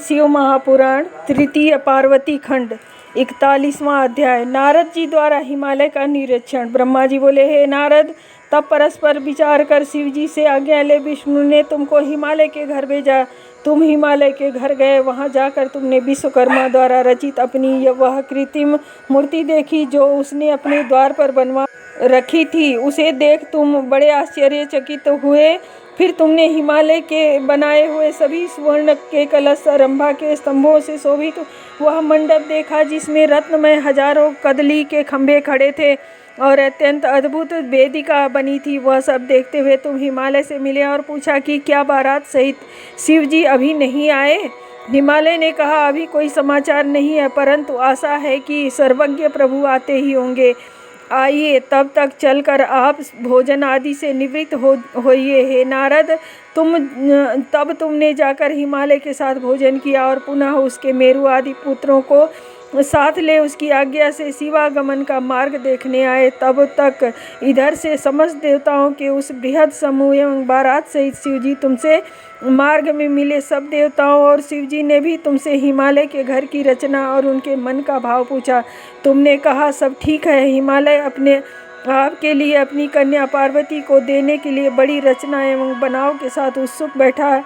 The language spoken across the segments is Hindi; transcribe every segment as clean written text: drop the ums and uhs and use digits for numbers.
शिव महापुराण तृतीय पार्वती खंड 41वां अध्याय। नारद जी द्वारा हिमालय का निरीक्षण। ब्रह्मा जी बोले, हे नारद, तब परस्पर विचार कर शिव जी से आज्ञा ले विष्णु ने तुमको हिमालय के घर भेजा। तुम हिमालय के घर गए। वहां जाकर तुमने विश्वकर्मा द्वारा रचित अपनी वह कृत्रिम मूर्ति देखी जो उसने अपने द्वार पर बनवा रखी थी। उसे देख तुम बड़े आश्चर्यचकित हुए। फिर तुमने हिमालय के बनाए हुए सभी स्वर्ण के कलश, रंभा के स्तंभों से शोभित वह मंडप देखा जिसमें रत्नमय हजारों कदली के खंभे खड़े थे और अत्यंत अद्भुत वेदिका बनी थी। वह सब देखते हुए तुम हिमालय से मिले और पूछा कि क्या बारात सहित शिव जी अभी नहीं आए। हिमालय ने कहा, अभी कोई समाचार नहीं है, परंतु आशा है कि सर्वज्ञ प्रभु आते ही होंगे। आइए, तब तक चलकर आप भोजन आदि से निवृत्त होइए। हे नारद, तब तुमने जाकर हिमालय के साथ भोजन किया और पुनः उसके मेरु आदि पुत्रों को साथ ले उसकी आज्ञा से शिवागमन का मार्ग देखने आए। तब तक इधर से समस्त देवताओं के उस बृहद समूह एवं बारात सहित शिवजी तुमसे मार्ग में मिले। सब देवताओं और शिवजी ने भी तुमसे हिमालय के घर की रचना और उनके मन का भाव पूछा। तुमने कहा, सब ठीक है। हिमालय अपने आपके लिए अपनी कन्या पार्वती को देने के लिए बड़ी रचना एवं बनाव के साथ उत्सुक बैठा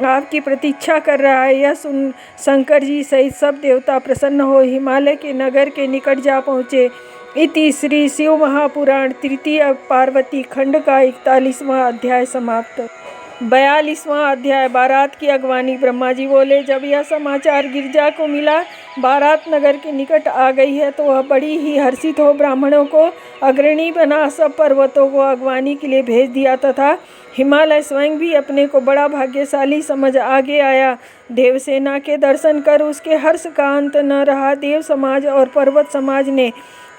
आपकी प्रतीक्षा कर रहा है। यह सुन शंकर जी सहित सब देवता प्रसन्न हो हिमालय के नगर के निकट जा पहुँचे। इति श्री शिव महापुराण तृतीय पार्वती खंड का 41वां अध्याय समाप्त। 42वां अध्याय। बारात की अगवानी। ब्रह्मा जी बोले, जब यह समाचार गिरिजा को मिला बारात नगर के निकट आ गई है तो वह बड़ी ही हर्षित हो ब्राह्मणों को अग्रणी बना सब पर्वतों को अगवानी के लिए भेज दिया तथा हिमालय स्वयं भी अपने को बड़ा भाग्यशाली समझ आगे आया। देवसेना के दर्शन कर उसके हर्ष का अंत न रहा। देव समाज और पर्वत समाज ने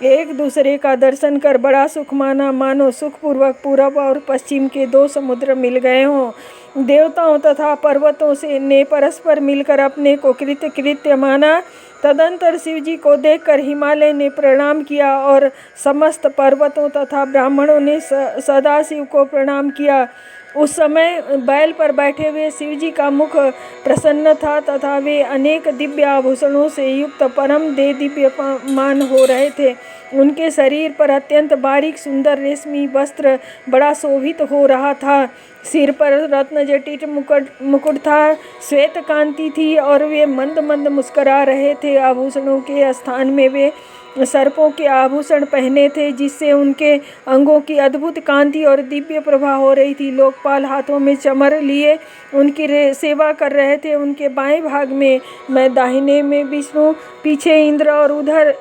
एक दूसरे का दर्शन कर बड़ा सुख माना, मानो सुखपूर्वक पूरब और पश्चिम के दो समुद्र मिल गए हों। देवताओं तथा पर्वतों से ने परस्पर मिलकर अपने को कृत्य माना। तदंतर शिवजी को देखकर हिमालय ने प्रणाम किया और समस्त पर्वतों तथा ब्राह्मणों ने सदाशिव को प्रणाम किया। उस समय बैल पर बैठे हुए शिवजी का मुख प्रसन्न था तथा वे अनेक दिव्य आभूषणों से युक्त परम देदीप्यमान हो रहे थे। उनके शरीर पर अत्यंत बारीक सुंदर रेशमी वस्त्र बड़ा शोभित हो रहा था। सिर पर रत्न जटित मुकुट था, श्वेत कांति थी और वे मंद मंद मुस्करा रहे थे। आभूषणों के स्थान में वे सर्पों के आभूषण पहने थे जिससे उनके अंगों की अद्भुत कांति और दिव्य प्रभा हो रही थी। लोकपाल हाथों में चमर लिए उनकी सेवा कर रहे थे। उनके बाएं भाग में मैं, दाहिने में विष्णु, पीछे इंद्र और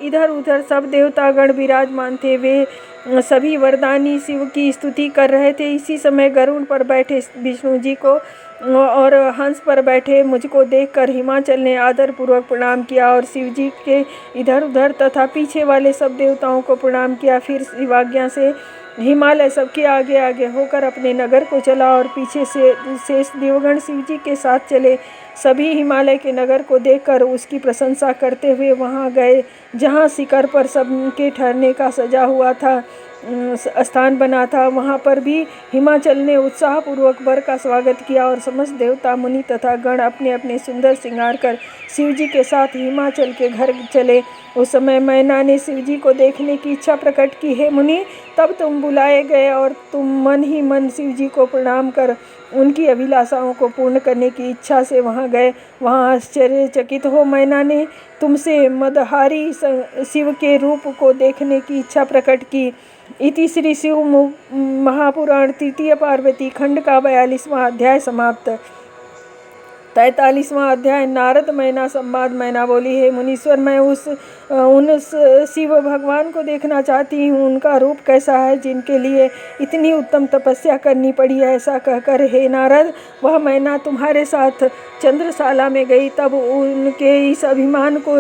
इधर उधर सब देवतागण विराजमान थे। वे सभी वरदानी शिव की स्तुति कर रहे थे। इसी समय गरुड़ पर बैठे विष्णु जी को और हंस पर बैठे मुझको देखकर हिमाचल ने आदर पूर्वक प्रणाम किया और शिव जी के इधर उधर तथा पीछे वाले सब देवताओं को प्रणाम किया। फिर शिवाज्ञा से हिमालय सबके आगे आगे होकर अपने नगर को चला और पीछे से शेष देवगण शिव जी के साथ चले। सभी हिमालय के नगर को देखकर उसकी प्रशंसा करते हुए वहां गए जहां शिखर पर सबके ठहरने का सजा हुआ था स्थान बना था। वहां पर भी हिमाचल ने उत्साहपूर्वक वर का स्वागत किया और समस्त देवता मुनि तथा गण अपने अपने सुंदर श्रृंगार कर शिवजी के साथ हिमाचल के घर चले। उस समय मैना ने शिवजी को देखने की इच्छा प्रकट की। हे मुनि, तब तुम बुलाए गए और तुम मन ही मन शिवजी को प्रणाम कर उनकी अभिलाषाओं को पूर्ण करने की इच्छा से वहां गए। वहां आश्चर्यचकित हो मैना ने तुमसे मदहारी शिव के रूप को देखने की इच्छा प्रकट की। इति श्री शिव महापुराण तृतीय पार्वती खंड का 42वां अध्याय समाप्त। 43वां अध्याय। नारद मैना संवाद। मैना बोली, हे मुनीश्वर, मैं उन शिव भगवान को देखना चाहती हूँ। उनका रूप कैसा है जिनके लिए इतनी उत्तम तपस्या करनी पड़ी है। ऐसा कहकर हे नारद, वह मैना तुम्हारे साथ चंद्रशाला में गई। तब उनके इस अभिमान को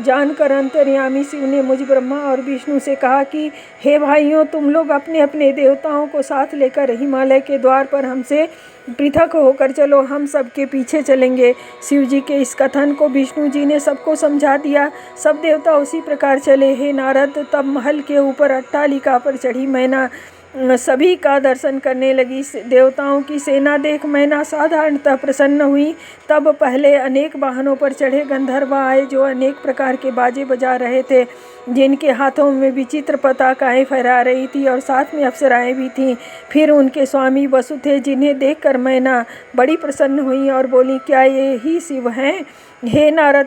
जानकर अंतर्यामी शिव ने मुझ ब्रह्मा और विष्णु से कहा कि हे भाइयों, तुम लोग अपने अपने देवताओं को साथ लेकर हिमालय के द्वार पर हमसे पृथक होकर चलो, हम सबके पीछे चलेंगे। शिव जी के इस कथन को विष्णु जी ने सबको समझा दिया। सब देवता उसी प्रकार चले। हे नारद, तब महल के ऊपर अट्टालिका पर चढ़ी मैना सभी का दर्शन करने लगी। देवताओं की सेना देख मैना साधारणतः प्रसन्न हुई। तब पहले अनेक वाहनों पर चढ़े गंधर्व आए, जो अनेक प्रकार के बाजे बजा रहे थे, जिनके हाथों में विचित्र पताकाएं फहरा रही थी और साथ में अप्सराएं भी थीं। फिर उनके स्वामी वसु थे, जिन्हें देखकर मैना बड़ी प्रसन्न हुई और बोली, क्या ये ही शिव हैं? हे नारद,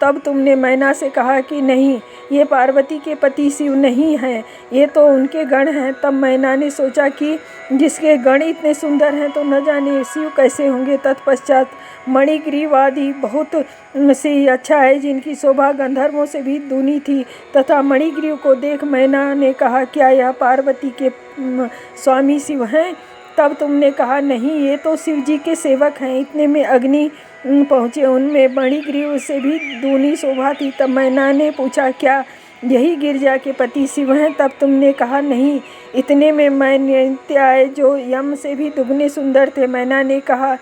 तब तुमने मैना से कहा कि नहीं, ये पार्वती के पति शिव नहीं हैं, ये तो उनके गण हैं। तब मैना ने सोचा कि जिसके गण इतने सुंदर हैं तो न जाने शिव कैसे होंगे। तत्पश्चात मणिग्रीवादी बहुत से अच्छा है, जिनकी शोभा गंधर्वों से भी दूनी थी, तथा मणिग्रीव को देख मैना ने कहा, क्या यह पार्वती के स्वामी शिव हैं? तब तुमने कहा, नहीं, ये तो शिव जी के सेवक हैं। इतने में अग्नि पहुँचे, उनमें मणिग्रीव से भी दूनी शोभा थी। तब मैना ने पूछा, क्या यही गिरजा के पति शिव हैं? तब तुमने कहा, नहीं। इतने में नैत्य आए, जो यम से भी दुगने सुंदर थे। मैना ने कहा,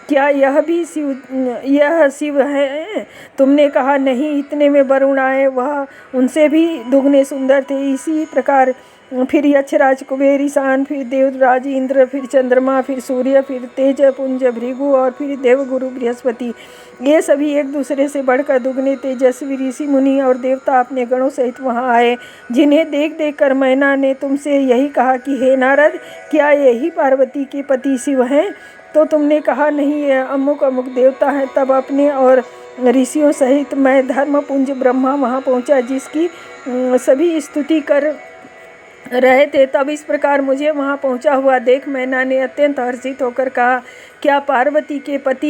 क्या यह शिव है? तुमने कहा, नहीं। इतने में वरुण आए, वह उनसे भी दुगने सुंदर थे। इसी प्रकार फिर यक्षराज कुबेर, ईशान, फिर देवराज इंद्र, फिर चंद्रमा, फिर सूर्य, फिर तेज पुंज भृगु और फिर देवगुरु बृहस्पति, ये सभी एक दूसरे से बढ़कर दुगने तेजस्वी ऋषि मुनि और देवता अपने गणों सहित वहाँ आए, जिन्हें देख देख कर मैना ने तुमसे यही कहा कि हे नारद, क्या यही पार्वती के पति शिव हैं? तो तुमने कहा, नहीं, ये अमुक अमुक देवता हैं। तब अपने और ऋषियों सहित मैं धर्मपुंज ब्रह्मा वहाँ पहुँचा, जिसकी सभी स्तुति कर रहे थे। तब इस प्रकार मुझे वहाँ पहुँचा हुआ देख मैना ने अत्यंत हर्षित होकर कहा, क्या पार्वती के पति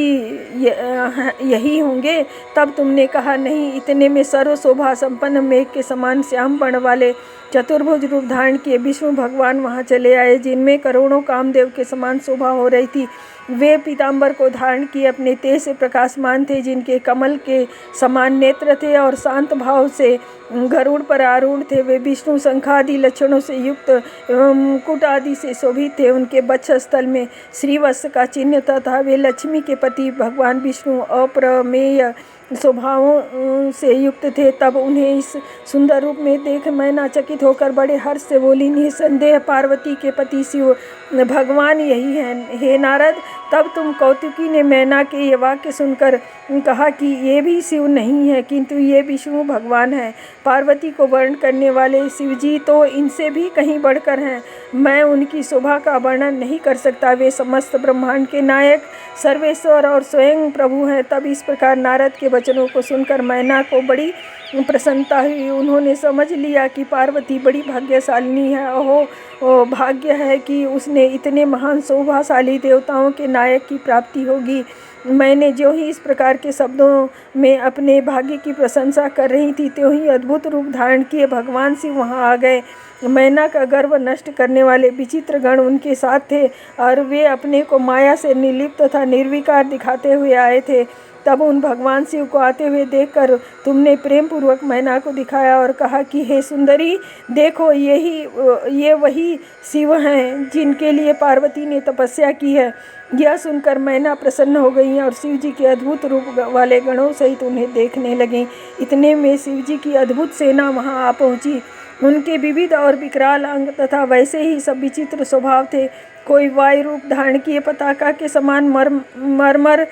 यही होंगे? तब तुमने कहा, नहीं। इतने में सर्व शोभा संपन्न मेघ के समान श्याम वर्ण वाले चतुर्भुज रूप धारण किए विष्णु भगवान वहाँ चले आए, जिनमें करोड़ों कामदेव के समान शोभा हो रही थी। वे पीताम्बर को धारण किए अपने तेज से प्रकाशमान थे, जिनके कमल के समान नेत्र थे और शांत भाव से गरुड़ पर आरूढ़ थे। वे विष्णु शंखादि लक्षणों से युक्त मुकुट आदि से शोभित थे। उनके वक्षस्थल में श्रीवत्स का चिन्ह तथा वे लक्ष्मी के पति भगवान विष्णु अप्रमेय स्वभावों से युक्त थे। तब उन्हें इस सुंदर रूप में देख मैना चकित होकर बड़े हर्ष से बोली, निसंदेह पार्वती के पति शिव भगवान यही हैं। हे नारद, तब तुम कौतुकी ने मैना के ये वाक्य सुनकर कहा कि ये भी शिव नहीं है, किंतु ये विष्णु भगवान हैं। पार्वती को वर्ण करने वाले शिवजी तो इनसे भी कहीं बढ़कर हैं। मैं उनकी शोभा का वर्णन नहीं कर सकता। वे समस्त ब्रह्मांड के नायक, सर्वेश्वर और स्वयं प्रभु हैं। तब इस प्रकार नारद के वचनों को सुनकर मैना को बड़ी प्रसन्नता हुई। उन्होंने समझ लिया कि पार्वती बड़ी भाग्यशालिनी है। ओहो, भाग्य है कि उसने इतने महान शोभाशाली देवताओं के नायक की प्राप्ति होगी। मैंने जो ही इस प्रकार के शब्दों में अपने भाग्य की प्रशंसा कर रही थी, त्यों ही अद्भुत रूप धारण किए भगवान शिव वहाँ आ गए। मैना का गर्व नष्ट करने वाले विचित्र गण उनके साथ थे और वे अपने को माया से निर्लिप्त तथा निर्विकार दिखाते हुए आए थे। तब उन भगवान शिव को आते हुए देखकर तुमने प्रेम पूर्वक मैना को दिखाया और कहा कि हे सुंदरी, देखो, ये वही शिव हैं जिनके लिए पार्वती ने तपस्या की है। यह सुनकर मैना प्रसन्न हो गई और शिव जी के अद्भुत रूप वाले गणों सहित उन्हें देखने लगीं। इतने में शिव जी की अद्भुत सेना वहाँ आ पहुँची। उनके विविध और विकराल अंग तथा वैसे ही सब विचित्र स्वभाव थे। कोई वायु रूप धारण किए पताका के समान मरमर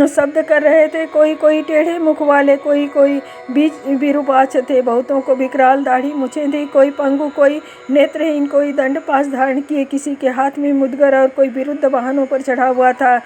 शब्द कर रहे थे, कोई टेढ़े मुख वाले, कोई विरूपाक्ष थे। बहुतों को विकराल दाढ़ी मूछें थी, कोई पंगु, कोई नेत्रहीन, कोई दंडपाश धारण किए, किसी के हाथ में मुद्गर और कोई विरुद्ध वाहनों पर चढ़ा हुआ था।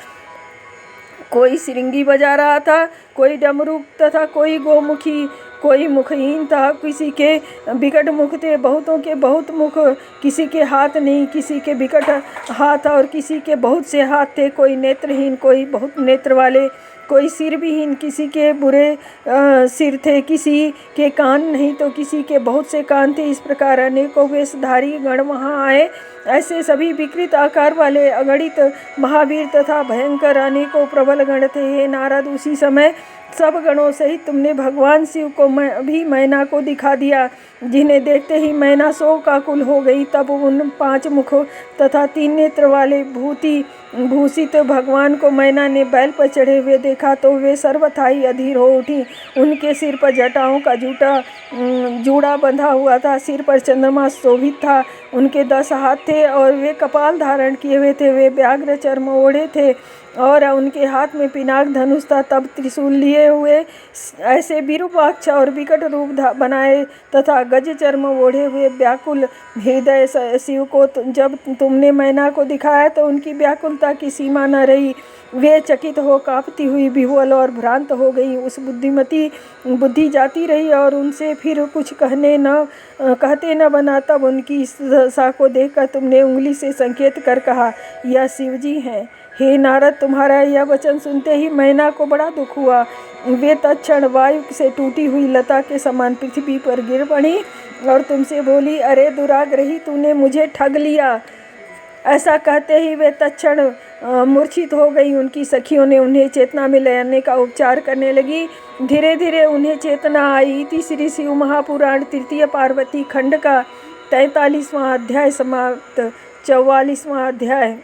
कोई सिरंगी बजा रहा था, कोई डमरू तथा कोई गोमुखी, कोई मुखहीन था, किसी के विकट मुख थे। बहुतों के बहुत मुख, किसी के हाथ नहीं, किसी के विकट हाथ और किसी के बहुत से हाथ थे। कोई नेत्रहीन, कोई बहुत नेत्र वाले, कोई सिर विहीन, किसी के बुरे सिर थे, किसी के कान नहीं तो किसी के बहुत से कान थे। इस प्रकार अनेकों वेशधारी गण वहाँ आए। ऐसे सभी विकृत आकार वाले अगणित महावीर तथा भयंकर अनेकों प्रबल गण थे। हे नारद, उसी समय सब गणों सहित तुमने भगवान शिव को भी मैना को दिखा दिया, जिन्हें देखते ही मैना शोकाकुल हो गई। तब उन 5 मुख तथा 3 नेत्र वाले भूषित भगवान को मैना ने बैल पर चढ़े हुए देखा तो वे सर्वथा ही अधीर हो उठी। उनके सिर पर जटाओं का जूड़ा बंधा हुआ था, सिर पर चंद्रमा शोभित था उनके 10 हाथ थे और वे कपाल धारण किए हुए थे। वे व्याघ्र चर्म ओढ़े थे और उनके हाथ में पिनाक धनुष था। तब त्रिशूल लिए हुए ऐसे विरूपाक्ष और विकट रूप बनाए तथा गज चर्म ओढ़े हुए व्याकुल हृदय शिव को जब तुमने मैना को दिखाया तो उनकी व्याकुलता की सीमा न रही। वे चकित हो कांपती हुई विह्वल और भ्रांत हो गई। उस बुद्धिमती बुद्धि जाती रही और उनसे फिर कुछ कहते न बना। तब उनकी इस दशा को देखकर तुमने उंगली से संकेत कर कहा, यह शिवजी हैं। हे नारद, तुम्हारा यह वचन सुनते ही मैना को बड़ा दुख हुआ। वे तत्क्षण वायु से टूटी हुई लता के समान पृथ्वी पर गिर पड़ी और तुमसे बोली, अरे दुराग्रही, तूने मुझे ठग लिया। ऐसा कहते ही वे तत्क्षण मूर्छित हो गई। उनकी सखियों ने उन्हें चेतना में लाने का उपचार करने लगी। धीरे धीरे उन्हें चेतना आई। इति श्री शिव महापुराण तृतीय पार्वती खंड का 43वां अध्याय समाप्त। 44वां अध्याय।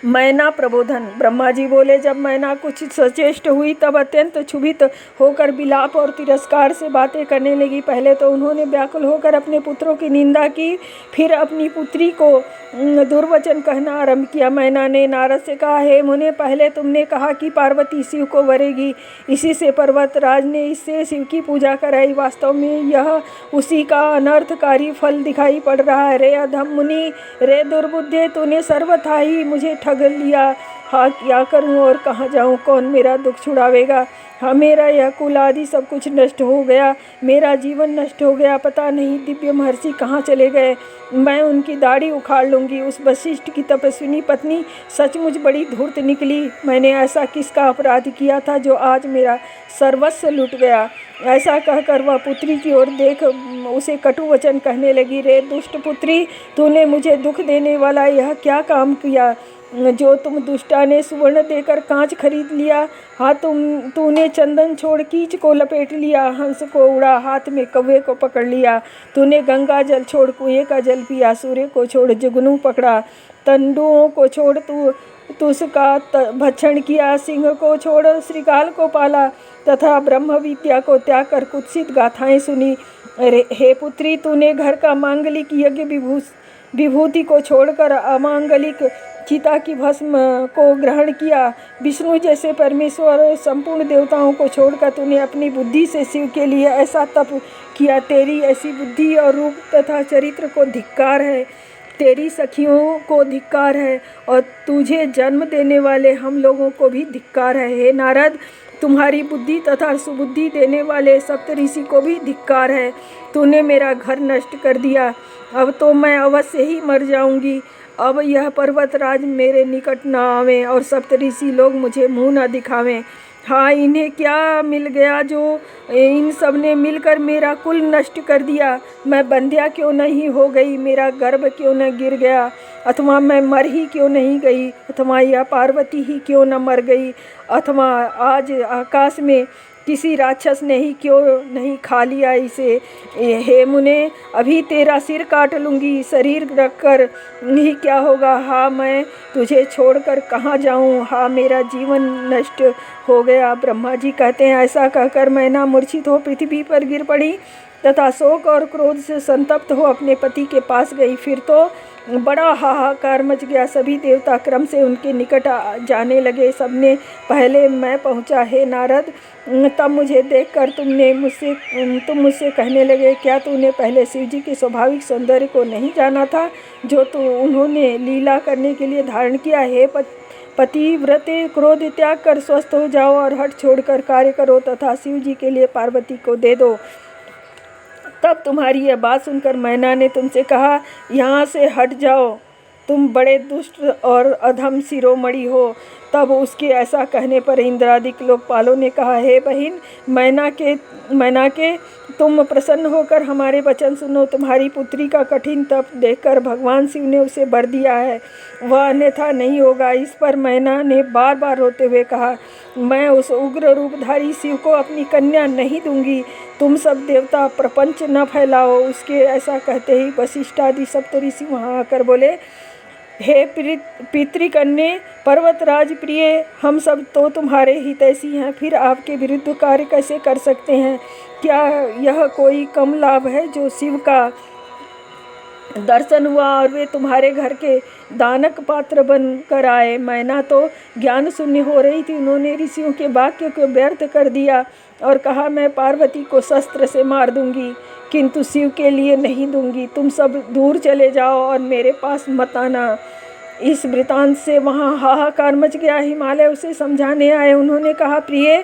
मैना प्रबोधन। ब्रह्मा जी बोले, जब मैना कुछ सचेष्ट हुई तब अत्यंत क्षुभित होकर विलाप और तिरस्कार से बातें करने लगी। पहले तो उन्होंने व्याकुल होकर अपने पुत्रों की निंदा की, फिर अपनी पुत्री को दुर्वचन कहना आरंभ किया। मैना ने नारद से कहा, हे मुने, पहले तुमने कहा कि पार्वती शिव को वरेगी, इसी से पर्वतराज ने इससे शिव की पूजा कराई। वास्तव में यह उसी का अनर्थकारी फल दिखाई पड़ रहा है। रे अधम मुनि, रे दुर्बुद्धे, तूने सर्वथा ही मुझे ठग लिया। हाँ, क्या करूं और कहाँ जाऊं? कौन मेरा दुख छुड़ावेगा? हाँ, मेरा यह कुल आदि सब कुछ नष्ट हो गया, मेरा जीवन नष्ट हो गया। पता नहीं दिव्य महर्षि कहाँ चले गए। मैं उनकी दाढ़ी उखाड़ लूँगी। उस वशिष्ठ की तपस्विनी पत्नी सचमुच बड़ी धूर्त निकली। मैंने ऐसा किसका अपराध किया था जो आज मेरा सर्वस्व लुट गया? ऐसा कहकर वह पुत्री की ओर देख उसे कटु वचन कहने लगी। रे दुष्ट पुत्री, तूने मुझे दुख देने वाला यह क्या काम किया? जो तुम दुष्टा ने सुवर्ण देकर कांच खरीद लिया। हाँ, तूने चंदन छोड़ कीच को लपेट लिया, हंस को उड़ा, हाथ में कौवे को पकड़ लिया। तूने गंगा जल छोड़ कुएं का जल पिया, सूर्य को छोड़ जुगनू पकड़ा, तंडुओं को छोड़ तुसका भक्षण किया, सिंह को छोड़ श्रीकाल को पाला तथा ब्रह्म विद्या को त्याग कर कुत्सित गाथाएं सुनी। हे पुत्री, तूने घर का मांगलिक यज्ञ विभूति को छोड़कर अमांगलिक चिता की भस्म को ग्रहण किया। विष्णु जैसे परमेश्वर और संपूर्ण देवताओं को छोड़कर तूने अपनी बुद्धि से शिव के लिए ऐसा तप किया। तेरी ऐसी बुद्धि और रूप तथा चरित्र को धिक्कार है। तेरी सखियों को धिक्कार है और तुझे जन्म देने वाले हम लोगों को भी धिक्कार है। हे नारद, तुम्हारी बुद्धि तथा सुबुद्धि देने वाले सप्तऋषि को भी धिक्कार है। तूने मेरा घर नष्ट कर दिया। अब तो मैं अवश्य ही मर जाऊंगी। अब यह पर्वतराज मेरे निकट न आवें और सप्तऋषि लोग मुझे मुँह न दिखावें। हाँ, इन्हें क्या मिल गया जो इन सब ने मिलकर मेरा कुल नष्ट कर दिया? मैं बंध्या क्यों नहीं हो गई? मेरा गर्भ क्यों न गिर गया? अथवा मैं मर ही क्यों नहीं गई? अथवा यह पार्वती ही क्यों न मर गई? अथवा आज आकाश में किसी राक्षस ने ही क्यों नहीं खा लिया इसे? हे मुने, अभी तेरा सिर काट लूँगी, शरीर रखकर ही क्या होगा? हाँ, मैं तुझे छोड़कर कहाँ जाऊँ? हाँ, मेरा जीवन नष्ट हो गया। ब्रह्मा जी कहते हैं, ऐसा कहकर मैना मूर्छित हो पृथ्वी पर गिर पड़ी तथा शोक और क्रोध से संतप्त हो अपने पति के पास गई। फिर तो बड़ा हाहाकार मच गया। सभी देवता क्रम से उनके निकट जाने लगे। सबने पहले मैं पहुंचा। हे नारद, तब मुझे देखकर तुम मुझसे कहने लगे, क्या तूने पहले शिवजी के स्वाभाविक सौंदर्य को नहीं जाना था जो उन्होंने लीला करने के लिए धारण किया? हे पतिव्रते, क्रोध त्याग कर स्वस्थ हो जाओ और हठ छोड़कर कार्य करो तथा शिवजी के लिए पार्वती को दे दो। तब तुम्हारी यह बात सुनकर मैना ने तुमसे कहा, यहाँ से हट जाओ, तुम बड़े दुष्ट और अधम शिरोमणि हो। तब उसके ऐसा कहने पर इंद्रादिक लोकपालों ने कहा, हे बहिन मैना के तुम प्रसन्न होकर हमारे वचन सुनो। तुम्हारी पुत्री का कठिन तप देखकर भगवान शिव ने उसे वर दिया है, वह अन्यथा नहीं होगा। इस पर मैना ने बार बार रोते हुए कहा, मैं उस उग्र रूपधारी शिव को अपनी कन्या नहीं दूंगी। तुम सब देवता प्रपंच न फैलाओ। उसके ऐसा कहते ही वशिष्ठादि सप्तऋषि वहाँ आकर बोले, हे पितृकन्ये पर्वतराज प्रिय, हम सब तो तुम्हारे हितैषी हैं, फिर आपके विरुद्ध कार्य कैसे कर सकते हैं? क्या यह कोई कम लाभ है जो शिव का दर्शन हुआ और वे तुम्हारे घर के दानक पात्र बन कर आए। मैना तो ज्ञान शून्य हो रही थी। उन्होंने ऋषियों के वाक्य को व्यर्थ कर दिया और कहा, मैं पार्वती को शस्त्र से मार दूंगी, किंतु शिव के लिए नहीं दूंगी। तुम सब दूर चले जाओ और मेरे पास मत आना। इस वृतांत से वहाँ हाहाकार मच गया। हिमालय उसे समझाने आए। उन्होंने कहा, प्रिय,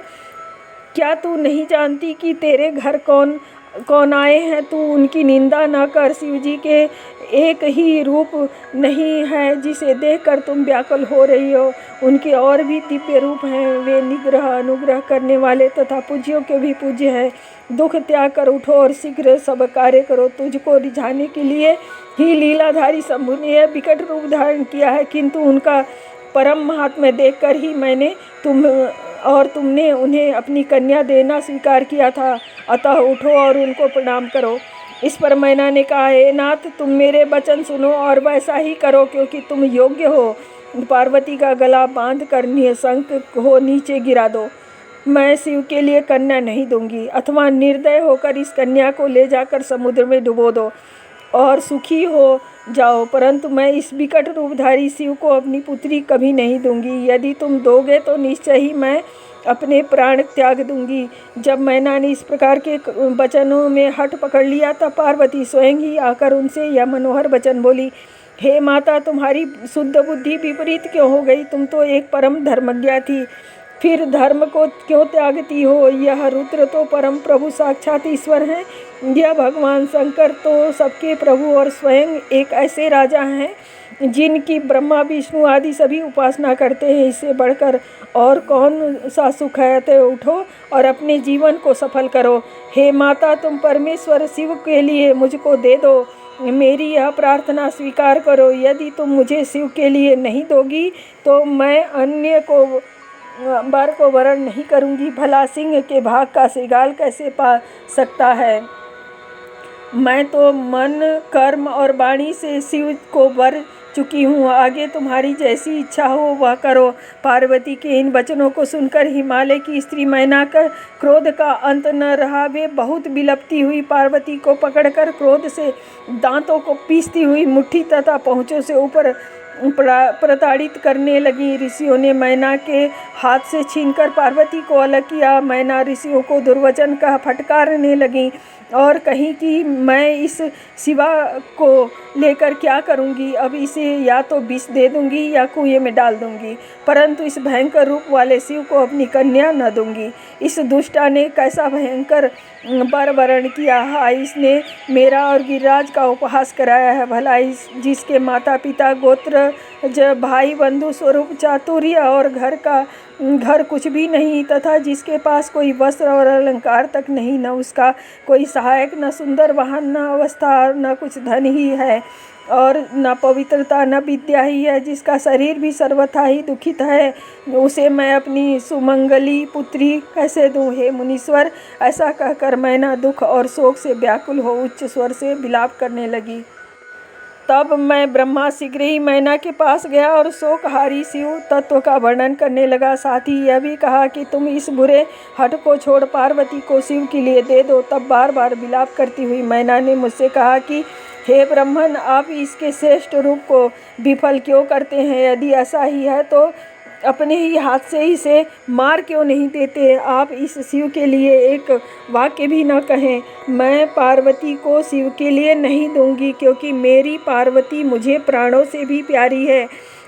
क्या तू नहीं जानती कि तेरे घर कौन कौन आए हैं? तू उनकी निंदा न कर। शिव जी के एक ही रूप नहीं है जिसे देखकर तुम व्याकुल हो रही हो। उनके और भी दिव्य रूप हैं। वे निग्रह, अनुग्रह करने वाले तथा पूज्यों के भी पूज्य हैं। दुख त्याग कर उठो और शीघ्र सब कार्य करो। तुझको रिझाने के लिए ही लीलाधारी शंभु ने यह विकट रूप धारण किया है, किंतु उनका परम महात्म्य देखकर ही मैंने तुमने उन्हें अपनी कन्या देना स्वीकार किया था। अतः उठो और उनको प्रणाम करो। इस पर मैना ने कहा, हे नाथ, तुम मेरे वचन सुनो और वैसा ही करो, क्योंकि तुम योग्य हो। पार्वती का गला बांध कर निःशंक हो नीचे गिरा दो। मैं शिव के लिए कन्या नहीं दूंगी, अथवा निर्दय होकर इस कन्या को ले जाकर समुद्र में डुबो दो और सुखी हो जाओ, परंतु मैं इस विकट रूपधारी शिव को अपनी पुत्री कभी नहीं दूंगी। यदि तुम दोगे तो निश्चय ही मैं अपने प्राण त्याग दूंगी। जब मैना ने इस प्रकार के वचनों में हठ पकड़ लिया, तब पार्वती स्वयं ही आकर उनसे यह मनोहर वचन बोली, हे माता, तुम्हारी शुद्ध बुद्धि विपरीत क्यों हो गई? तुम तो एक परम धर्मज्ञा थी, फिर धर्म को क्यों त्यागती हो? यह रुद्र तो परम प्रभु साक्षात ईश्वर हैं। यह भगवान शंकर तो सबके प्रभु और स्वयं एक ऐसे राजा हैं जिनकी ब्रह्मा, विष्णु आदि सभी उपासना करते हैं। इससे बढ़कर और कौन सा सुख है? अतः उठो और अपने जीवन को सफल करो। हे माता, तुम परमेश्वर शिव के लिए मुझको दे दो। मेरी यह प्रार्थना स्वीकार करो। यदि तुम मुझे शिव के लिए नहीं दोगी तो मैं अन्य को वर को वरण नहीं करूंगी। भला सिंह के भाग का श्रृगाल कैसे पा सकता है? मैं तो मन, कर्म और वाणी से शिव को वर चुकी हूँ। आगे तुम्हारी जैसी इच्छा हो वह करो। पार्वती के इन वचनों को सुनकर हिमालय की स्त्री मैना का क्रोध का अंत न रहा। वे बहुत विलपती हुई पार्वती को पकड़कर क्रोध से दांतों को पीसती हुई मुट्ठी तथा पहुँचों से ऊपर प्रताड़ित करने लगी। ऋषियों ने मैना के हाथ से छीनकर पार्वती को अलग किया। मैना ऋषियों को दुर्वचन का फटकारने लगी और कहीं कि मैं इस शिवा को लेकर क्या करूंगी? अब इसे या तो विष दे दूंगी या कुएं में डाल दूंगी, परंतु इस भयंकर रूप वाले शिव को अपनी कन्या न दूंगी। इस दुष्टा ने कैसा भयंकर वर वरण किया है! इसने मेरा और गिरिराज का उपहास कराया है। भला जिसके माता पिता, गोत्र, भाई बंधु स्वरूप, चातुर्य और घर कुछ भी नहीं, तथा जिसके पास कोई वस्त्र और अलंकार तक नहीं, न उसका कोई सहायक, न सुंदर वाहन, न अवस्था, न कुछ धन ही है और न पवित्रता, न विद्या ही है, जिसका शरीर भी सर्वथा ही दुखित है, उसे मैं अपनी सुमंगली पुत्री कैसे दूँ? हे मुनीश्वर, ऐसा कहकर मैना दुख और शोक से व्याकुल हो उच्च स्वर से विलाप करने लगी। तब मैं ब्रह्मा शीघ्र ही मैना के पास गया और शोकहारी शिव तत्व का वर्णन करने लगा। साथ ही यह भी कहा कि तुम इस बुरे हठ को छोड़ पार्वती को शिव के लिए दे दो। तब बार बार विलाप करती हुई मैना ने मुझसे कहा कि हे ब्राह्मण, आप इसके श्रेष्ठ रूप को विफल क्यों करते हैं? यदि ऐसा ही है तो अपने ही हाथ से इसे मार क्यों नहीं देते? आप इस शिव के लिए एक वाक्य भी न कहें। मैं पार्वती को शिव के लिए नहीं दूंगी, क्योंकि मेरी पार्वती मुझे प्राणों से भी प्यारी है।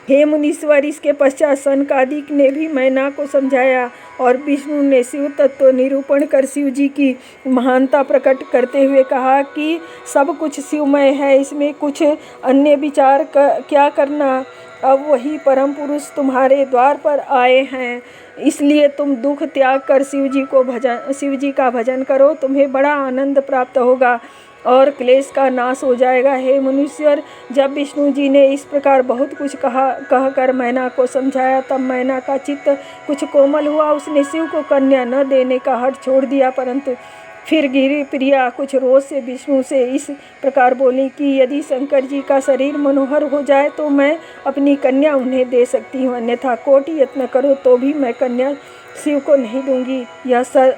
हे मुनीश्वर, इसके पश्चात सनकादिक ने भी मैना को समझाया और विष्णु ने शिव तत्व निरूपण कर शिव जी की महानता प्रकट करते हुए कहा कि सब कुछ शिवमय है, इसमें कुछ अन्य विचार क्या करना। अब वही परम पुरुष तुम्हारे द्वार पर आए हैं, इसलिए तुम दुख त्याग कर शिव जी का भजन करो। तुम्हें बड़ा आनंद प्राप्त होगा और क्लेश का नाश हो जाएगा। हे मनुष्यर, जब विष्णु जी ने इस प्रकार बहुत कुछ कहकर मैना को समझाया, तब मैना का चित्त कुछ कोमल हुआ। उसने शिव को कन्या न देने का हठ छोड़ दिया, परंतु फिर गिरि प्रिया कुछ रोष से विष्णु से इस प्रकार बोली कि यदि शंकर जी का शरीर मनोहर हो जाए तो मैं अपनी कन्या उन्हें दे सकती हूँ, अन्यथा कोटि यत्न करो तो भी मैं कन्या शिव को नहीं दूंगी।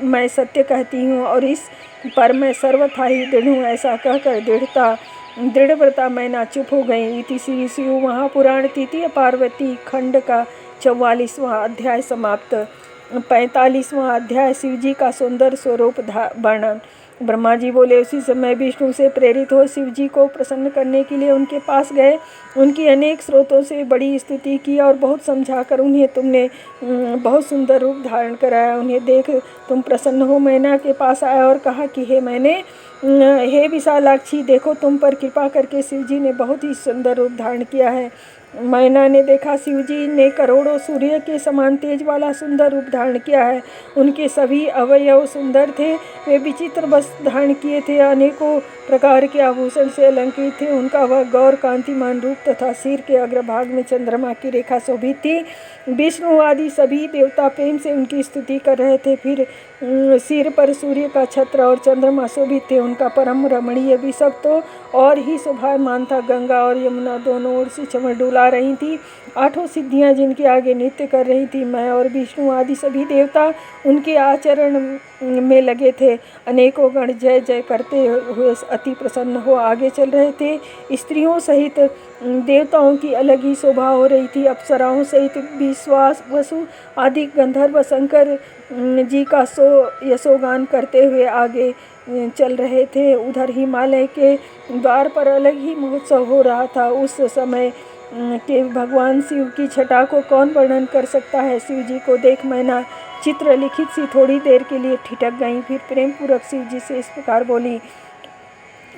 मैं सत्य कहती हूँ और इस पर मैं सर्वथा ही दृढ़ हूँ। ऐसा कहकर दृढ़ता दृढ़व्रता मैना चुप हो गई। इति श्री शिव महापुराण तृतीय पार्वती खंड का 44वां अध्याय समाप्त। 45वां अध्याय शिवजी का सुंदर स्वरूप वर्णन। ब्रह्मा जी बोले, उसी समय विष्णु से प्रेरित हो शिवजी को प्रसन्न करने के लिए उनके पास गए। उनकी अनेक स्रोतों से बड़ी स्तुति की और बहुत समझाकर उन्हें तुमने बहुत सुंदर रूप धारण कराया। उन्हें देख तुम प्रसन्न हो मैना के पास आया और कहा कि हे विशालाक्षी, देखो तुम पर कृपा करके शिवजी ने बहुत ही सुंदर रूप धारण किया है। मैना ने देखा शिवजी ने करोड़ों सूर्य के समान तेज वाला सुंदर रूप धारण किया है। उनके सभी अवयव सुंदर थे। वे विचित्र वस्त्र धारण किए थे, अनेकों प्रकार के आभूषण से अलंकृत थे। उनका वह गौर कांतिमान रूप तथा सिर के अग्रभाग में चंद्रमा की रेखा शोभित थी। विष्णु आदि सभी देवता प्रेम से उनकी स्तुति कर रहे थे। फिर सिर पर सूर्य का छत्र और चंद्रमा शोभित थे। उनका परम रमणीय विषभ तो और ही शोभायमान था। गंगा और यमुना दोनों ओर से चमक डुला रही थी। 8 सिद्धियां जिनके आगे नृत्य कर रही थी। मैं और विष्णु आदि सभी देवता उनके आचरण में लगे थे। अनेकों गण जय जय करते हुए अति प्रसन्न हो आगे चल रहे थे। स्त्रियों सहित देवताओं की अलग ही शोभा हो रही थी। अप्सराओं सहित विश्वास वसु आदि गंधर्व शंकर जी का यशोगान करते हुए आगे चल रहे थे। उधर हिमालय के द्वार पर अलग ही महोत्सव हो रहा था। उस समय के भगवान शिव की छटा को कौन वर्णन कर सकता है। शिव जी को देख मैना चित्र लिखित सी थोड़ी देर के लिए ठिठक गई। फिर प्रेम पूर्वक शिव जी से इस प्रकार बोली,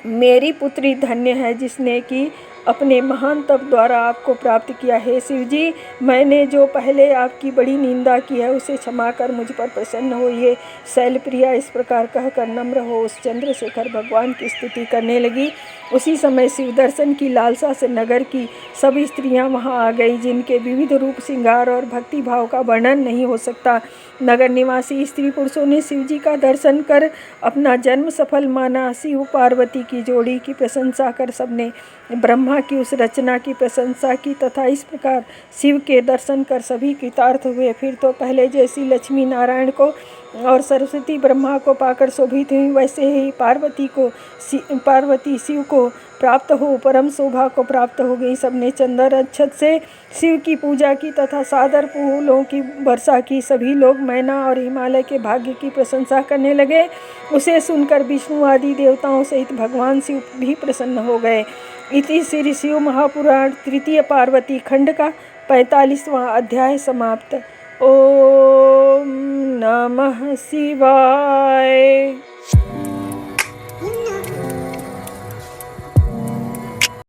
मेरी पुत्री धन्य है जिसने कि अपने महान तप द्वारा आपको प्राप्त किया। हे शिव जी, मैंने जो पहले आपकी बड़ी निंदा की है उसे क्षमा कर मुझ पर प्रसन्न होइए। शैलप्रिया इस प्रकार कहकर नम्र हो उस चंद्रशेखर भगवान की स्तुति करने लगी। उसी समय शिव दर्शन की लालसा से नगर की सभी स्त्रियां वहां आ गई, जिनके विविध रूप श्रृंगार और भक्ति भाव का वर्णन नहीं हो सकता। नगर निवासी स्त्री पुरुषों ने शिवजी का दर्शन कर अपना जन्म सफल माना। शिव पार्वती की जोड़ी की प्रशंसा कर सबने ब्रह्मा की उस रचना की प्रशंसा की तथा इस प्रकार शिव के दर्शन कर सभी कृतार्थ हुए। फिर तो पहले जैसी लक्ष्मी नारायण को और सरस्वती ब्रह्मा को पाकर शोभित हुई, वैसे ही पार्वती शिव को प्राप्त हो परम शोभा को प्राप्त हो गई। सबने चंदन अक्षत से शिव की पूजा की तथा सादर फूलों की वर्षा की। सभी लोग मैना और हिमालय के भाग्य की प्रशंसा करने लगे। उसे सुनकर विष्णु आदि देवताओं सहित भगवान शिव भी प्रसन्न हो गए। इति श्री शिव महापुराण तृतीय पार्वती खंड का 45वां अध्याय समाप्त। ओम नमः शिवाय।